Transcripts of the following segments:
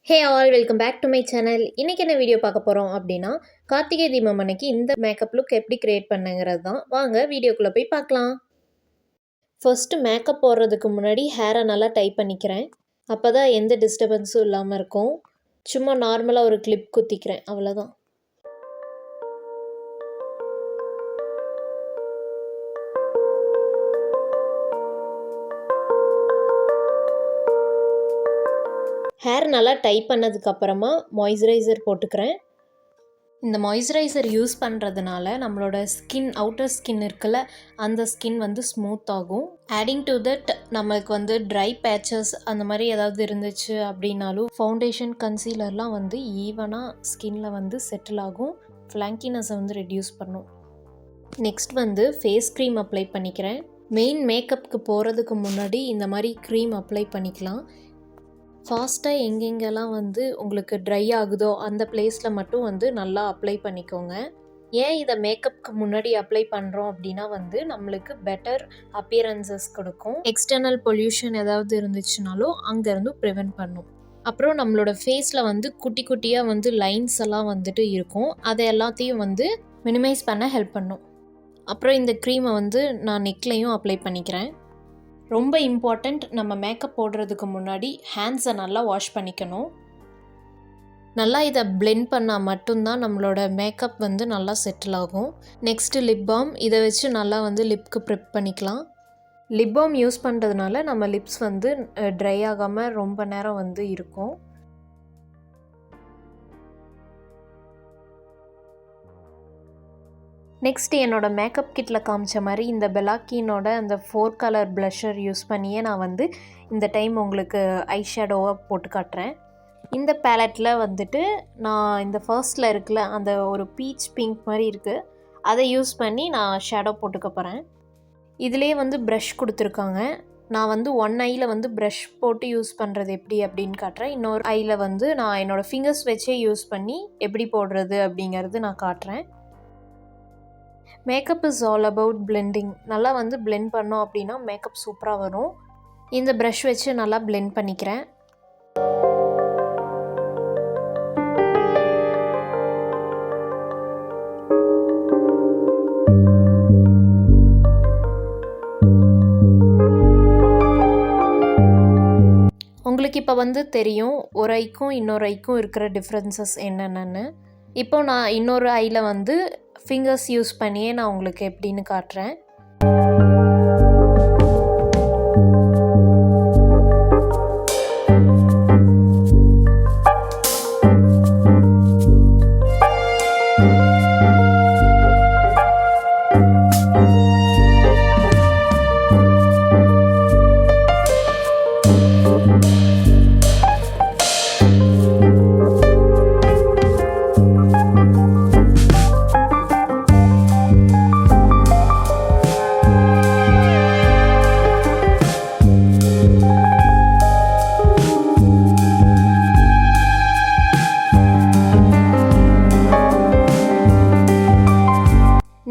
Hey all welcome back to my channel. இன்றைக்கி என்ன video பார்க்க போகிறோம் அப்படின்னா, கார்த்திகை தீபம் அன்னைக்கு இந்த மேக்கப் லுக் எப்படி கிரியேட் பண்ணுங்கிறது தான். வாங்க வீடியோக்குள்ளே போய் பார்க்கலாம். ஃபர்ஸ்ட்டு மேக்கப் போடுறதுக்கு முன்னாடி ஹேரை நல்லா டைப் பண்ணிக்கிறேன். அப்போ தான் எந்த டிஸ்டர்பன்ஸும் இல்லாமல் இருக்கும். சும்மா நார்மலாக ஒரு கிளிப் குத்திக்கிறேன், அவ்வளோதான். ஹேர் நல்லா டைப் பண்ணதுக்கப்புறமா மாய்ஸ்சரைசர் போட்டுக்கிறேன். இந்த மாய்ஸ்சரைசர் யூஸ் பண்ணுறதுனால நம்மளோட ஸ்கின், அவுட்டர் ஸ்கின் இருக்குல்ல, அந்த ஸ்கின் வந்து ஸ்மூத் ஆகும். ஆடிங் டு தட் நம்மளுக்கு வந்து ட்ரை பேச்சஸ் அந்த மாதிரி ஏதாவது இருந்துச்சு அப்படின்னாலும் ஃபவுண்டேஷன், கன்சீலர்லாம் வந்து ஈவனாக ஸ்கின்னில் வந்து செட்டில் ஆகும். ஃப்ளாங்கினஸை வந்து ரெடியூஸ் பண்ணும். நெக்ஸ்ட் வந்து ஃபேஸ் க்ரீம் அப்ளை பண்ணிக்கிறேன். மெயின் மேக்கப்புக்கு போகிறதுக்கு முன்னாடி இந்த மாதிரி க்ரீம் அப்ளை பண்ணிக்கலாம். ஃபாஸ்ட்டாக எங்கெங்கெல்லாம் வந்து உங்களுக்கு ட்ரை ஆகுதோ அந்த பிளேஸில் மட்டும் வந்து நல்லா அப்ளை பண்ணிக்கோங்க. ஏன் இதை மேக்கப்புக்கு முன்னாடி அப்ளை பண்ணுறோம் அப்படின்னா வந்து நம்மளுக்கு பெட்டர் அப்பியரன்சஸ் கொடுக்கும். எக்ஸ்டர்னல் பொல்யூஷன் ஏதாவது இருந்துச்சுனாலும் அங்கேருந்து ப்ரிவென்ட் பண்ணும். அப்புறம் நம்மளோட ஃபேஸில் வந்து குட்டி குட்டியாக வந்து லைன்ஸ் எல்லாம் வந்துட்டு இருக்கும். அதை எல்லாத்தையும் வந்து மினிமைஸ் பண்ண ஹெல்ப் பண்ணும். அப்புறம் இந்த க்ரீமை வந்து நான் நெக்லையும் அப்ளை பண்ணிக்கிறேன். ரொம்ப இம்பார்ட்டண்ட், நம்ம மேக்கப் போடுறதுக்கு முன்னாடி ஹேண்ட்ஸை நல்லா வாஷ் பண்ணிக்கணும். நல்லா இதை பிளெண்ட் பண்ணால் மட்டும்தான் நம்மளோட மேக்கப் வந்து நல்லா செட்டில் ஆகும். நெக்ஸ்ட்டு லிப் பாம், இதை வச்சு நல்லா வந்து லிப்க்கு ப்ரிப் பண்ணிக்கலாம். லிப் பாம் யூஸ் பண்ணுறதுனால நம்ம லிப்ஸ் வந்து ட்ரை ஆகாமல் ரொம்ப நேரம் வந்து இருக்கும். நெக்ஸ்ட் என்னோடய மேக்கப் கிட்டில் காமிச்ச மாதிரி இந்த பெலாக்கினோட அந்த 4 கலர் ப்ளஷர் யூஸ் பண்ணியே நான் வந்து இந்த டைம் உங்களுக்கு ஐ ஷேடோவாக போட்டு காட்டுறேன். இந்த பேலட்டில் வந்துட்டு நான் இந்த ஃபர்ஸ்ட்டில் இருக்குல்ல, அந்த ஒரு பீச் பிங்க் மாதிரி இருக்குது, அதை யூஸ் பண்ணி நான் ஷேடோ போட்டுக்க போகிறேன். இதிலே வந்து ப்ரஷ் கொடுத்துருக்காங்க. நான் வந்து ஒன் ஐயில் வந்து ப்ரஷ் போட்டு யூஸ் பண்ணுறது எப்படி அப்படின்னு காட்டுறேன். இன்னொரு ஐயில் வந்து நான் என்னோடய ஃபிங்கர்ஸ் வச்சே யூஸ் பண்ணி எப்படி போடுறது அப்படிங்கிறது நான் காட்டுறேன். Makeup is all about blending. நல்லா வந்து பிளெண்ட் பண்ணோம் அப்படின்னா மேக்கப் சூப்பராக வரும். இந்த ப்ரஷ் வச்சு நல்லா பிளெண்ட் பண்ணிக்கிறேன். உங்களுக்கு இப்போ வந்து தெரியும் ஒரு ஐக்கும் இன்னொரு ஐக்கும் இருக்கிற டிஃப்ரென்சஸ் என்னென்னு. இப்போ நான் இன்னொரு ஐயில் வந்து ஃபிங்கர்ஸ் யூஸ் பண்ணியே நான் உங்களுக்கு எப்படின்னு காட்டுறேன்.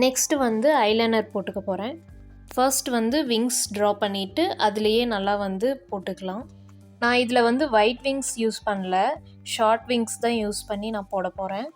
நெக்ஸ்ட்டு வந்து ஐலைனர் போட்டுக்க போகிறேன். ஃபர்ஸ்ட் வந்து விங்ஸ் ட்ரா பண்ணிவிட்டு அதுலேயே நல்லா வந்து போட்டுக்கலாம். நான் இதில் வந்து ஒயிட் விங்ஸ் யூஸ் பண்ணல, ஷார்ட் விங்ஸ் தான் யூஸ் பண்ணி நான் போட போகிறேன்.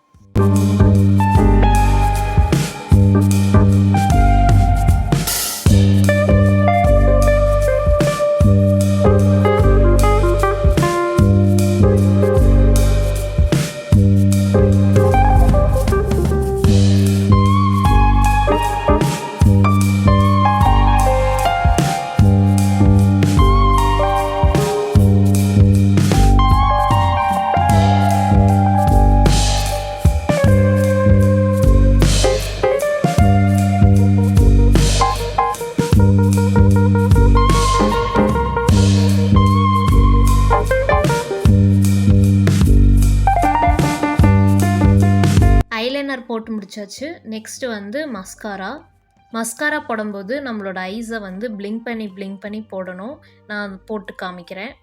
ஐலைனர் போட்டு முடிச்சாச்சு. நெக்ஸ்ட்டு வந்து மஸ்காரா போடும்போது நம்மளோட ஐஸை வந்து பிளிங்க் பண்ணி போடணும். நான் போட்டு காமிக்கிறேன்.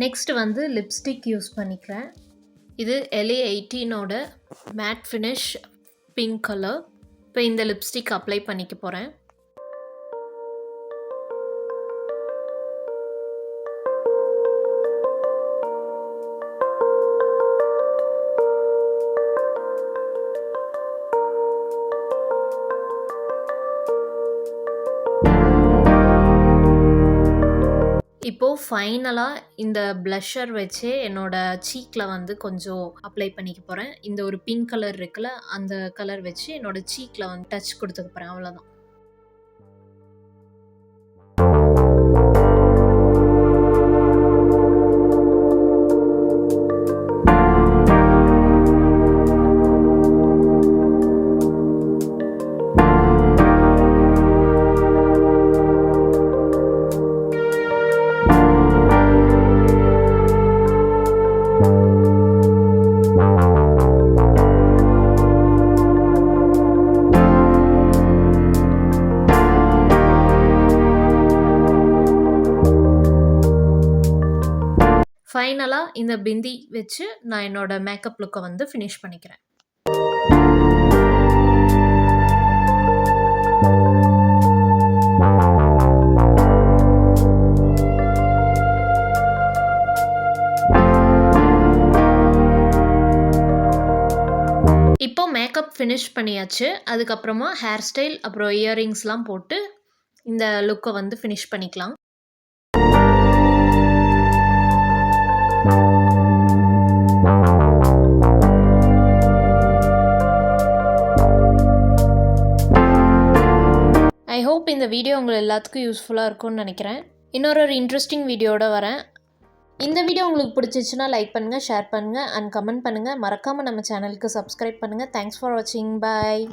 நெக்ஸ்ட் வந்து லிப்ஸ்டிக் யூஸ் பண்ணிக்கிறேன். இது LA18ஓட மேட் ஃபினிஷ் பிங்க் கலர். இப்போ இந்த லிப்ஸ்டிக் அப்ளை பண்ணிக்க போகிறேன். இப்போது ஃபைனலாக இந்த ப்ளஷர் வச்சே என்னோடய சீக்கில் வந்து கொஞ்சம் அப்ளை பண்ணிக்க போகிறேன். இந்த ஒரு பிங்க் கலர் இருக்குல்ல, அந்த கலர் வச்சு என்னோடய சீக்கில் வந்து டச் கொடுத்துக்க போகிறேன். அவ்வளோதான். ஃபைனலாக இந்த பிந்தி வச்சு நான் என்னோடய மேக்கப் லுக்கை வந்து ஃபினிஷ் பண்ணிக்கிறேன். இப்போ மேக்கப் ஃபினிஷ் பண்ணியாச்சு. அதுக்கப்புறமா ஹேர் ஸ்டைல் அப்புறம் இயரிங்ஸ்லாம் போட்டு இந்த லுக்கை வந்து ஃபினிஷ் பண்ணிக்கலாம். ஐ ஹோப் இந்த வீடியோ உங்கள் எல்லாத்துக்கும் யூஸ்ஃபுல்லாக இருக்கும்னு நினைக்கிறேன். இன்னொரு இன்ட்ரெஸ்டிங் வீடியோட வரேன். இந்த வீடியோ உங்களுக்கு பிடிச்சிச்சுன்னா லைக் பண்ணுங்கள், ஷேர் பண்ணுங்கள் அண்ட் கமெண்ட் பண்ணுங்கள். மறக்காமல் நம்ம சேனலுக்கு சப்ஸ்கிரைப் பண்ணுங்கள். தேங்க்ஸ் ஃபார் வாட்சிங். பாய்.